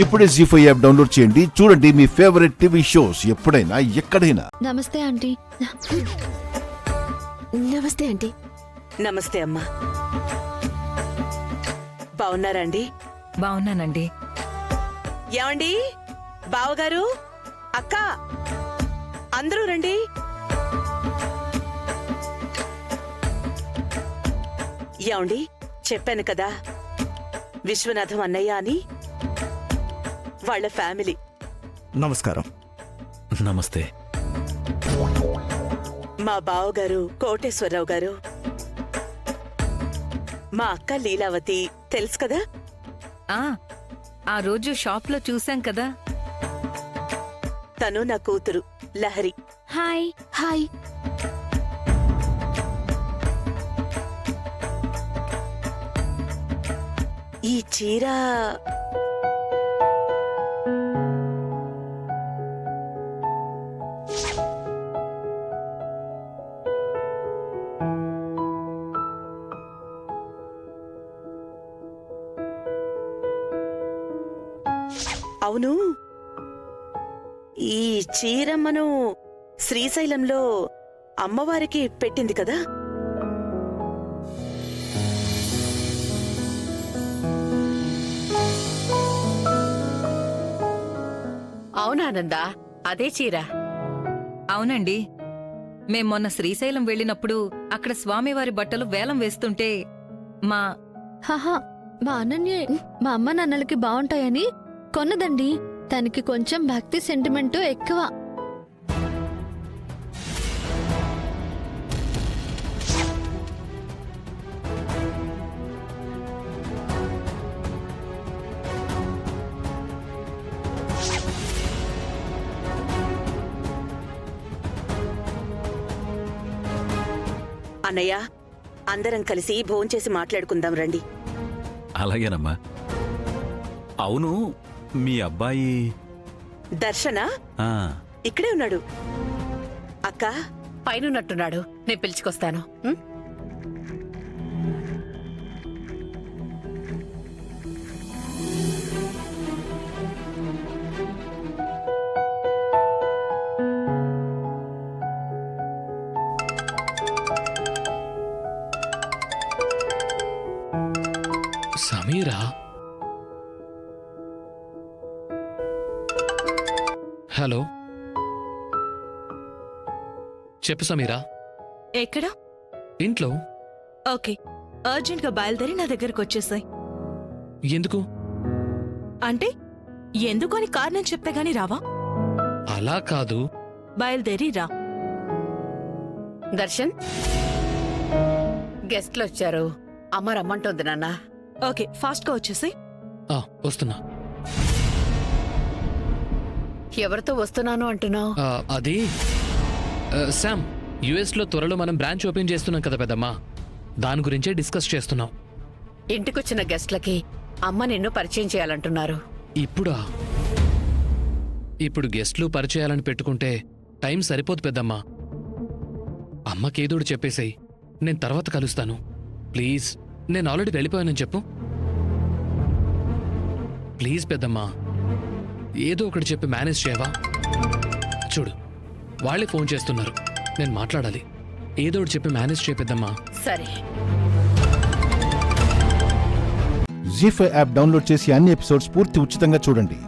ఇప్పుడే జీ5 app download చేయండి. చూడండి మీ ఫేవరెట్ టీవీ షోస్ ఎప్పుడైనా ఎక్కడైనా. నమస్తే ఆంటీ. నమస్తే ఆంటీ. నమస్తే అమ్మా. బావున్నారండి? బావున్నానండి. ఏమండి, బావగారు, అక్క, అందరూ రండి. ఏమండి, చెప్పాను కదా విశ్వనాథం అన్నయ్య అని. వాళ్ళ ఫ్యామిలీ. నమస్కారం. నమస్తే. మా బావగారు కోటేశ్వరరావు గారు, మా అక్క లీలావతి తెలుసు కదా. ఆ రోజు షాప్లో చూశాం కదా. తను నా కూతురు లహరి. హాయ్. హాయ్. ఈ చీర అవును, ఈ చీర మనం శ్రీశైలంలో అమ్మవారికి పెట్టింది కదా. అవునానందా, అదే చీర. అవునండి, మేం మొన్న శ్రీశైలం వెళ్ళినప్పుడు అక్కడ స్వామివారి బట్టలు వేలం వేస్తుంటే మా హహా, మా అనన్య మా అమ్మ నాన్నలకి బాగుంటాయని కొన్నదండి. తనకి కొంచెం భక్తి సెంటిమెంటు ఎక్కువ. అన్నయ్య, అందరం కలిసి భోంచేసి మాట్లాడుకుందాం రండి. అలాగేనమ్మా. అవును, మీ అబ్బాయి దర్శన ఆ, ఇక్కడే ఉన్నాడు. అక్క, పైనున్నట్టున్నాడు, నేను పిలుచుకొస్తాను. ఉం? సమీరా, హలో, చెప్పు సమీరా. ఎక్కడ? ఇంట్లో. ఓకే, అర్జెంట్ గా బయలుదేరి నా దగ్గరకు వచ్చేసాయి. ఎందుకు? అంటే ఎందుకు అని కారణం చెప్తే గాని రావా? అలా కాదు. బయలుదేరి రా. దర్శన్, గెస్ట్లు వచ్చారు, అమ్మ రమ్మంటోంది నాన్న. ఓకే, ఫాస్ట్ గా వచ్చేసాయి. వస్తున్నా. ఎవరితో వస్తున్నాను అంటున్నావు? అది శామ్, యుఎస్ లో త్వరలో మనం బ్రాంచ్ ఓపెన్ చేస్తున్నాం కదా పెద్దమ్మా, దాని గురించే డిస్కస్ చేస్తున్నాం. ఇంటికొచ్చిన గెస్ట్లకి అమ్మ నిన్ను పరిచయం చేయాలంటున్నారు. ఇప్పుడా? ఇప్పుడు గెస్ట్లు పరిచయాలని పెట్టుకుంటే టైం సరిపోదు పెద్దమ్మా. అమ్మకేదోడు చెప్పేసేయ్, నేను తర్వాత కలుస్తాను. ప్లీజ్, నేను ఆల్రెడీ వెళ్ళిపోయానని చెప్పు. ప్లీజ్ పెద్దమ్మా, ఏదో ఒకటి చెప్పి మేనేజ్ చేయవా? చూడు, వాళ్ళే ఫోన్ చేస్తున్నారు, నేను మాట్లాడాలి. ఏదో ఒకటి చెప్పి మేనేజ్ చేపిద్దమ్మా. సరే. జీ5 యాప్ డౌన్లోడ్ చేసి అన్ని ఎపిసోడ్స్ పూర్తి ఉచితంగా చూడండి.